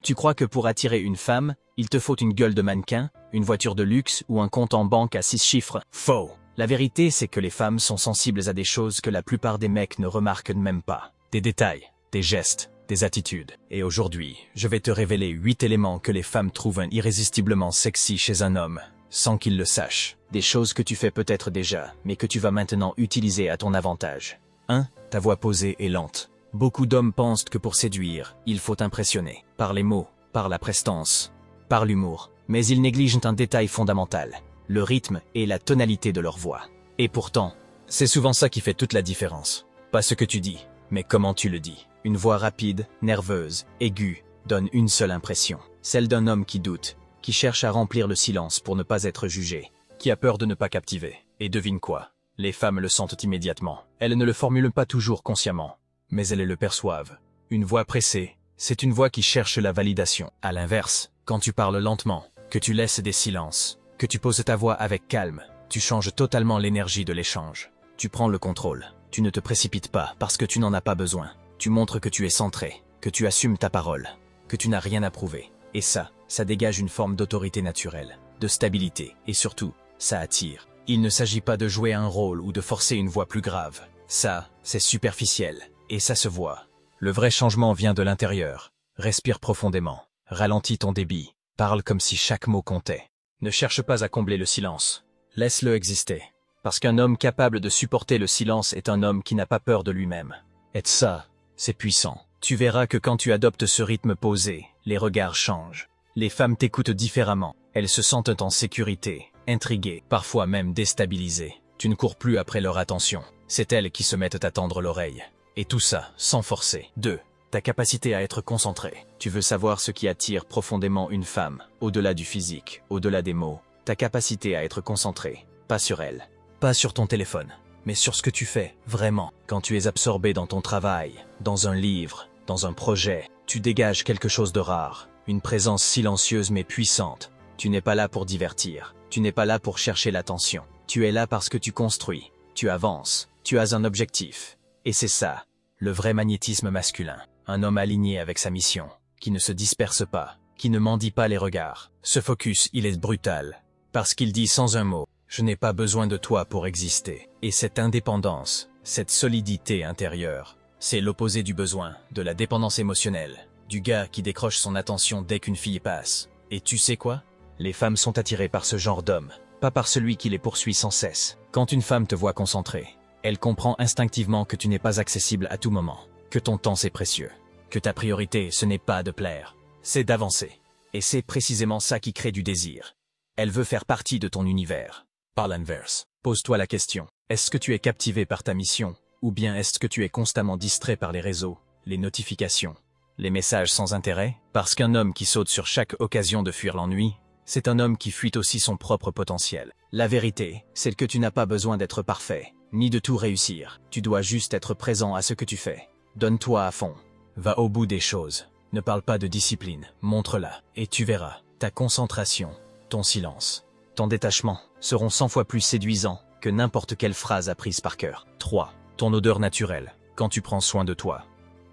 Tu crois que pour attirer une femme, il te faut une gueule de mannequin, une voiture de luxe ou un compte en banque à 6 chiffres? Faux. La vérité, c'est que les femmes sont sensibles à des choses que la plupart des mecs ne remarquent même pas. Des détails, des gestes, des attitudes. Et aujourd'hui, je vais te révéler 8 éléments que les femmes trouvent irrésistiblement sexy chez un homme, sans qu'il le sache. Des choses que tu fais peut-être déjà, mais que tu vas maintenant utiliser à ton avantage. 1. Ta voix posée et lente. Beaucoup d'hommes pensent que pour séduire, il faut impressionner. Par les mots, par la prestance, par l'humour. Mais ils négligent un détail fondamental. Le rythme et la tonalité de leur voix. Et pourtant, c'est souvent ça qui fait toute la différence. Pas ce que tu dis, mais comment tu le dis. Une voix rapide, nerveuse, aiguë, donne une seule impression. Celle d'un homme qui doute, qui cherche à remplir le silence pour ne pas être jugé, qui a peur de ne pas captiver. Et devine quoi? Les femmes le sentent immédiatement. Elles ne le formulent pas toujours consciemment, mais elles le perçoivent. Une voix pressée, c'est une voix qui cherche la validation. À l'inverse, quand tu parles lentement, que tu laisses des silences, que tu poses ta voix avec calme, tu changes totalement l'énergie de l'échange. Tu prends le contrôle. Tu ne te précipites pas parce que tu n'en as pas besoin. Tu montres que tu es centré, que tu assumes ta parole, que tu n'as rien à prouver. Et ça dégage une forme d'autorité naturelle, de stabilité, et surtout, ça attire. Il ne s'agit pas de jouer un rôle ou de forcer une voix plus grave. Ça, c'est superficiel, et ça se voit. Le vrai changement vient de l'intérieur. Respire profondément, ralentis ton débit, parle comme si chaque mot comptait. Ne cherche pas à combler le silence. Laisse-le exister. Parce qu'un homme capable de supporter le silence est un homme qui n'a pas peur de lui-même. Et ça, c'est puissant. Tu verras que quand tu adoptes ce rythme posé, les regards changent. Les femmes t'écoutent différemment. Elles se sentent en sécurité, intriguées, parfois même déstabilisées. Tu ne cours plus après leur attention. C'est elles qui se mettent à tendre l'oreille. Et tout ça, sans forcer. 2. Ta capacité à être concentré. Tu veux savoir ce qui attire profondément une femme, au-delà du physique, au-delà des mots. Ta capacité à être concentré, pas sur elle, pas sur ton téléphone, mais sur ce que tu fais, vraiment. Quand tu es absorbé dans ton travail, dans un livre, dans un projet, tu dégages quelque chose de rare, une présence silencieuse mais puissante. Tu n'es pas là pour divertir, tu n'es pas là pour chercher l'attention. Tu es là parce que tu construis, tu avances, tu as un objectif. Et c'est ça, le vrai magnétisme masculin. Un homme aligné avec sa mission, qui ne se disperse pas, qui ne mendie pas les regards. Ce focus, il est brutal, parce qu'il dit sans un mot, je n'ai pas besoin de toi pour exister. Et cette indépendance, cette solidité intérieure, c'est l'opposé du besoin, de la dépendance émotionnelle, du gars qui décroche son attention dès qu'une fille passe. Et tu sais quoi? Les femmes sont attirées par ce genre d'homme, pas par celui qui les poursuit sans cesse. Quand une femme te voit concentré, elle comprend instinctivement que tu n'es pas accessible à tout moment, que ton temps c'est précieux, que ta priorité ce n'est pas de plaire, c'est d'avancer. Et c'est précisément ça qui crée du désir. Elle veut faire partie de ton univers. Par l'inverse, pose-toi la question, est-ce que tu es captivé par ta mission, ou bien est-ce que tu es constamment distrait par les réseaux, les notifications, les messages sans intérêt? Parce qu'un homme qui saute sur chaque occasion de fuir l'ennui, c'est un homme qui fuit aussi son propre potentiel. La vérité, c'est que tu n'as pas besoin d'être parfait, ni de tout réussir. Tu dois juste être présent à ce que tu fais. Donne-toi à fond. Va au bout des choses. Ne parle pas de discipline, montre-la. Et tu verras, ta concentration, ton silence, ton détachement seront 100 fois plus séduisants que n'importe quelle phrase apprise par cœur. 3. Ton odeur naturelle, quand tu prends soin de toi.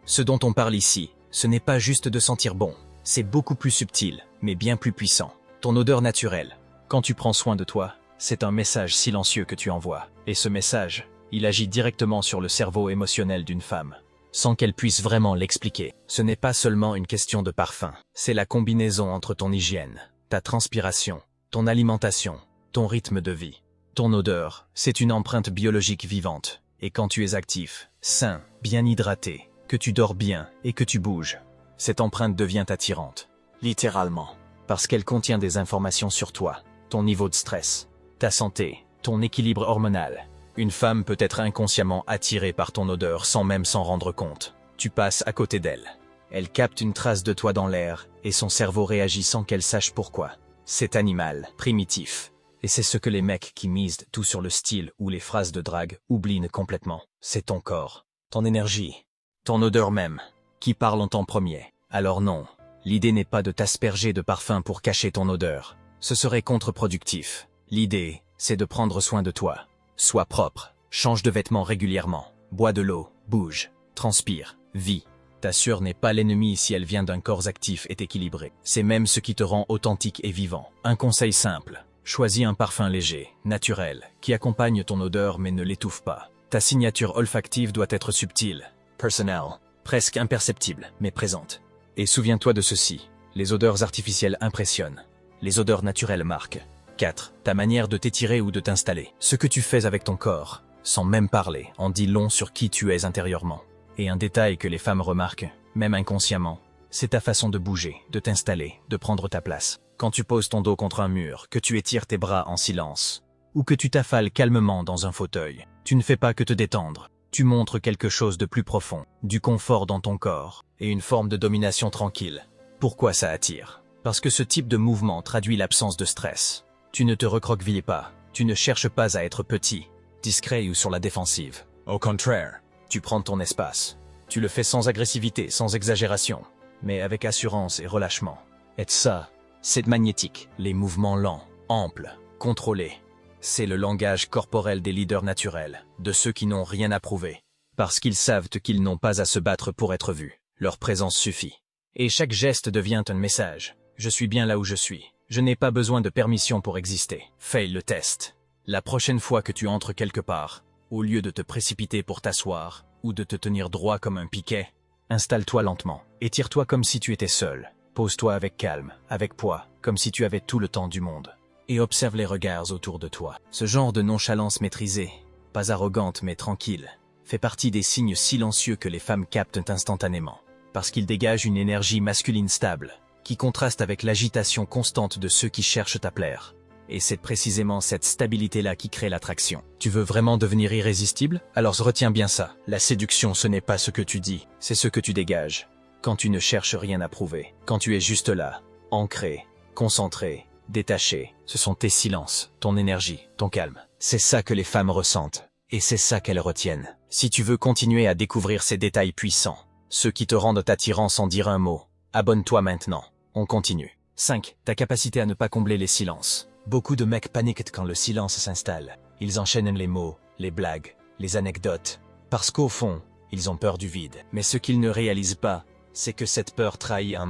Ce dont on parle ici, ce n'est pas juste de sentir bon. C'est beaucoup plus subtil, mais bien plus puissant. Ton odeur naturelle, quand tu prends soin de toi, c'est un message silencieux que tu envoies. Et ce message, il agit directement sur le cerveau émotionnel d'une femme, sans qu'elle puisse vraiment l'expliquer. Ce n'est pas seulement une question de parfum, c'est la combinaison entre ton hygiène, ta transpiration, ton alimentation, ton rythme de vie. Ton odeur, c'est une empreinte biologique vivante. Et quand tu es actif, sain, bien hydraté, que tu dors bien et que tu bouges, cette empreinte devient attirante. Littéralement. Parce qu'elle contient des informations sur toi, ton niveau de stress, ta santé, ton équilibre hormonal. Une femme peut être inconsciemment attirée par ton odeur sans même s'en rendre compte. Tu passes à côté d'elle. Elle capte une trace de toi dans l'air et son cerveau réagit sans qu'elle sache pourquoi. C'est animal, primitif. Et c'est ce que les mecs qui misent tout sur le style ou les phrases de drague oublient complètement. C'est ton corps, ton énergie, ton odeur même, qui parle en temps premier. Alors non, l'idée n'est pas de t'asperger de parfum pour cacher ton odeur. Ce serait contre-productif. L'idée, c'est de prendre soin de toi. Sois propre, change de vêtements régulièrement, bois de l'eau, bouge, transpire, vis. Ta sueur n'est pas l'ennemi si elle vient d'un corps actif et équilibré. C'est même ce qui te rend authentique et vivant. Un conseil simple. Choisis un parfum léger, naturel, qui accompagne ton odeur mais ne l'étouffe pas. Ta signature olfactive doit être subtile, personnelle, presque imperceptible, mais présente. Et souviens-toi de ceci, les odeurs artificielles impressionnent. Les odeurs naturelles marquent. 4. Ta manière de t'étirer ou de t'installer. Ce que tu fais avec ton corps, sans même parler, en dit long sur qui tu es intérieurement. Et un détail que les femmes remarquent, même inconsciemment, c'est ta façon de bouger, de t'installer, de prendre ta place. Quand tu poses ton dos contre un mur, que tu étires tes bras en silence, ou que tu t'affales calmement dans un fauteuil, tu ne fais pas que te détendre. Tu montres quelque chose de plus profond, du confort dans ton corps, et une forme de domination tranquille. Pourquoi ça attire? Parce que ce type de mouvement traduit l'absence de stress. Tu ne te recroquevilles pas, tu ne cherches pas à être petit, discret ou sur la défensive. Au contraire, tu prends ton espace. Tu le fais sans agressivité, sans exagération, mais avec assurance et relâchement. Et ça, c'est magnétique. Les mouvements lents, amples, contrôlés. C'est le langage corporel des leaders naturels, de ceux qui n'ont rien à prouver. Parce qu'ils savent qu'ils n'ont pas à se battre pour être vus. Leur présence suffit. Et chaque geste devient un message. Je suis bien là où je suis. Je n'ai pas besoin de permission pour exister. Fais le test. La prochaine fois que tu entres quelque part, au lieu de te précipiter pour t'asseoir, ou de te tenir droit comme un piquet, installe-toi lentement. Étire-toi comme si tu étais seul. Pose-toi avec calme, avec poids, comme si tu avais tout le temps du monde. Et observe les regards autour de toi. Ce genre de nonchalance maîtrisée, pas arrogante mais tranquille, fait partie des signes silencieux que les femmes captent instantanément. Parce qu'ils dégagent une énergie masculine stable, qui contraste avec l'agitation constante de ceux qui cherchent à plaire. Et c'est précisément cette stabilité-là qui crée l'attraction. Tu veux vraiment devenir irrésistible? Alors retiens bien ça. La séduction, ce n'est pas ce que tu dis, c'est ce que tu dégages. Quand tu ne cherches rien à prouver, quand tu es juste là, ancré, concentré, détaché, ce sont tes silences, ton énergie, ton calme. C'est ça que les femmes ressentent, et c'est ça qu'elles retiennent. Si tu veux continuer à découvrir ces détails puissants, ceux qui te rendent attirant sans dire un mot, abonne-toi maintenant. On continue. 5. Ta capacité à ne pas combler les silences. Beaucoup de mecs paniquent quand le silence s'installe. Ils enchaînent les mots, les blagues, les anecdotes, parce qu'au fond, ils ont peur du vide. Mais ce qu'ils ne réalisent pas, c'est que cette peur trahit un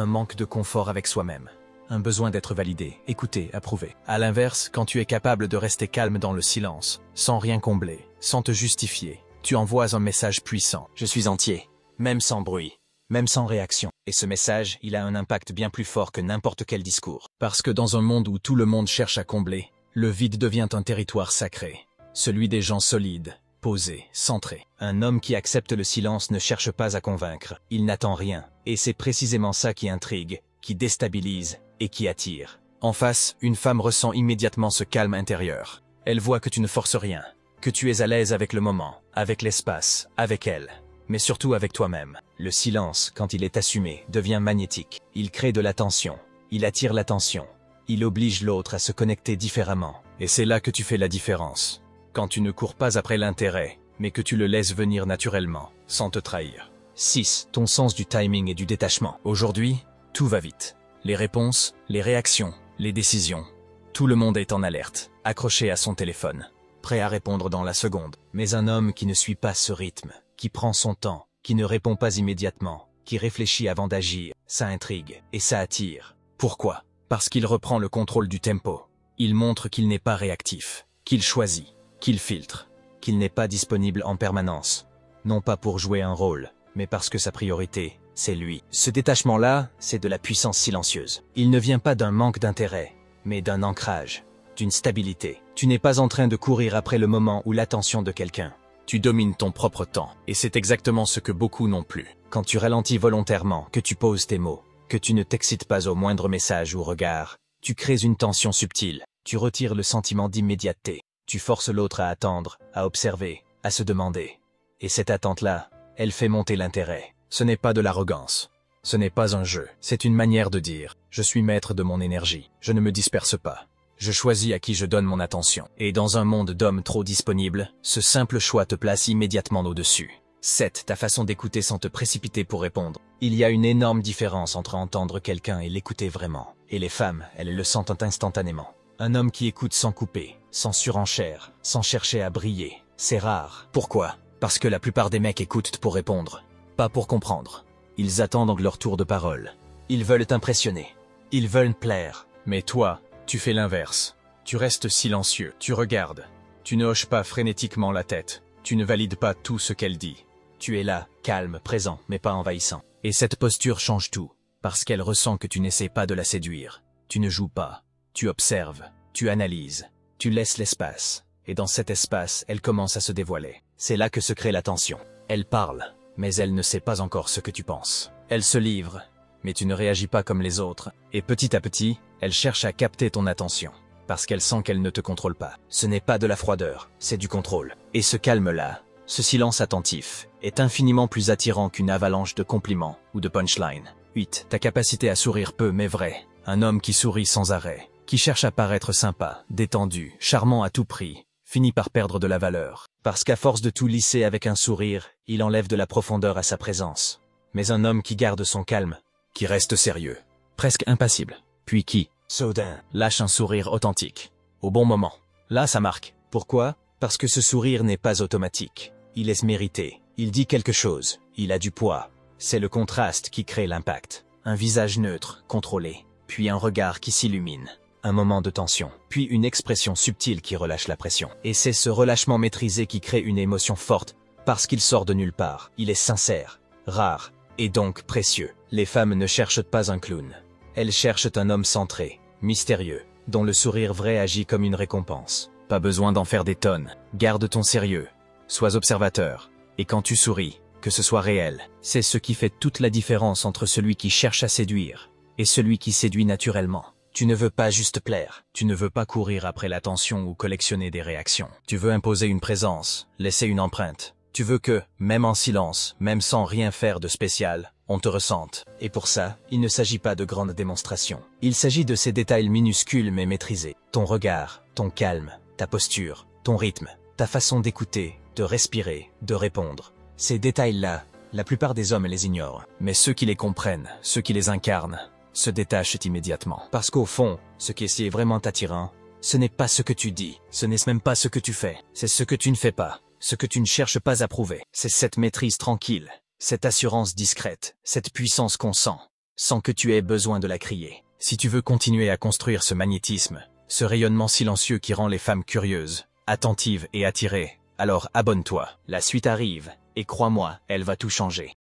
manque de confort avec soi-même, un besoin d'être validé, écouté, approuvé. À l'inverse, quand tu es capable de rester calme dans le silence, sans rien combler, sans te justifier, tu envoies un message puissant. Je suis entier, même sans bruit, même sans réaction. Et ce message, il a un impact bien plus fort que n'importe quel discours. Parce que dans un monde où tout le monde cherche à combler, le vide devient un territoire sacré, celui des gens solides, posé, centré. Un homme qui accepte le silence ne cherche pas à convaincre, il n'attend rien. Et c'est précisément ça qui intrigue, qui déstabilise et qui attire. En face, une femme ressent immédiatement ce calme intérieur. Elle voit que tu ne forces rien, que tu es à l'aise avec le moment, avec l'espace, avec elle, mais surtout avec toi-même. Le silence, quand il est assumé, devient magnétique. Il crée de l'attention, il attire l'attention, il oblige l'autre à se connecter différemment. Et c'est là que tu fais la différence. Quand tu ne cours pas après l'intérêt, mais que tu le laisses venir naturellement, sans te trahir. 6. Ton sens du timing et du détachement. Aujourd'hui, tout va vite. Les réponses, les réactions, les décisions. Tout le monde est en alerte, accroché à son téléphone, prêt à répondre dans la seconde. Mais un homme qui ne suit pas ce rythme, qui prend son temps, qui ne répond pas immédiatement, qui réfléchit avant d'agir, ça intrigue et ça attire. Pourquoi? Parce qu'il reprend le contrôle du tempo. Il montre qu'il n'est pas réactif, qu'il choisit, qu'il filtre, qu'il n'est pas disponible en permanence. Non pas pour jouer un rôle, mais parce que sa priorité, c'est lui. Ce détachement-là, c'est de la puissance silencieuse. Il ne vient pas d'un manque d'intérêt, mais d'un ancrage, d'une stabilité. Tu n'es pas en train de courir après le moment ou l'attention de quelqu'un. Tu domines ton propre temps, et c'est exactement ce que beaucoup n'ont plus. Quand tu ralentis volontairement, que tu poses tes mots, que tu ne t'excites pas au moindre message ou regard, tu crées une tension subtile, tu retires le sentiment d'immédiateté, tu forces l'autre à attendre, à observer, à se demander. Et cette attente-là, elle fait monter l'intérêt. Ce n'est pas de l'arrogance, ce n'est pas un jeu, c'est une manière de dire « je suis maître de mon énergie, je ne me disperse pas ». Je choisis à qui je donne mon attention. Et dans un monde d'hommes trop disponibles, ce simple choix te place immédiatement au-dessus. 7. Ta façon d'écouter sans te précipiter pour répondre. Il y a une énorme différence entre entendre quelqu'un et l'écouter vraiment. Et les femmes, elles le sentent instantanément. Un homme qui écoute sans couper, sans surenchère, sans chercher à briller, c'est rare. Pourquoi? Parce que la plupart des mecs écoutent pour répondre. pas pour comprendre. Ils attendent leur tour de parole. Ils veulent t'impressionner. Ils veulent plaire. Mais toi, tu fais l'inverse. Tu restes silencieux, tu regardes. Tu ne hoches pas frénétiquement la tête. Tu ne valides pas tout ce qu'elle dit. Tu es là, calme, présent, mais pas envahissant. Et cette posture change tout, parce qu'elle ressent que tu n'essaies pas de la séduire. Tu ne joues pas. Tu observes. Tu analyses. Tu laisses l'espace. Et dans cet espace, elle commence à se dévoiler. C'est là que se crée la tension. Elle parle, mais elle ne sait pas encore ce que tu penses. Elle se livre, mais tu ne réagis pas comme les autres. Et petit à petit, elle cherche à capter ton attention. Parce qu'elle sent qu'elle ne te contrôle pas. Ce n'est pas de la froideur, c'est du contrôle. Et ce calme-là, ce silence attentif, est infiniment plus attirant qu'une avalanche de compliments ou de punchlines. 8. Ta capacité à sourire peu mais vrai. Un homme qui sourit sans arrêt, qui cherche à paraître sympa, détendu, charmant à tout prix, finit par perdre de la valeur. Parce qu'à force de tout lisser avec un sourire, il enlève de la profondeur à sa présence. Mais un homme qui garde son calme, qui reste sérieux, presque impassible, puis qui, soudain, lâche un sourire authentique, au bon moment. Là, ça marque. Pourquoi? Parce que ce sourire n'est pas automatique. Il est mérité. Il dit quelque chose. Il a du poids. C'est le contraste qui crée l'impact. Un visage neutre, contrôlé, puis un regard qui s'illumine. Un moment de tension, puis une expression subtile qui relâche la pression. Et c'est ce relâchement maîtrisé qui crée une émotion forte, parce qu'il sort de nulle part. Il est sincère, rare, et donc précieux. Les femmes ne cherchent pas un clown. Elles cherchent un homme centré, mystérieux, dont le sourire vrai agit comme une récompense. Pas besoin d'en faire des tonnes. Garde ton sérieux. Sois observateur. Et quand tu souris, que ce soit réel, c'est ce qui fait toute la différence entre celui qui cherche à séduire et celui qui séduit naturellement. Tu ne veux pas juste plaire. Tu ne veux pas courir après l'attention ou collectionner des réactions. Tu veux imposer une présence, laisser une empreinte. Tu veux que, même en silence, même sans rien faire de spécial, on te ressente. Et pour ça, il ne s'agit pas de grandes démonstrations. Il s'agit de ces détails minuscules mais maîtrisés. Ton regard, ton calme, ta posture, ton rythme, ta façon d'écouter, de respirer, de répondre. Ces détails-là, la plupart des hommes les ignorent. Mais ceux qui les comprennent, ceux qui les incarnent, se détachent immédiatement. Parce qu'au fond, ce qui est vraiment attirant, ce n'est pas ce que tu dis, ce n'est même pas ce que tu fais, c'est ce que tu ne fais pas, ce que tu ne cherches pas à prouver. C'est cette maîtrise tranquille, cette assurance discrète, cette puissance qu'on sent, sans que tu aies besoin de la crier. Si tu veux continuer à construire ce magnétisme, ce rayonnement silencieux qui rend les femmes curieuses, attentives et attirées, alors abonne-toi. La suite arrive, et crois-moi, elle va tout changer.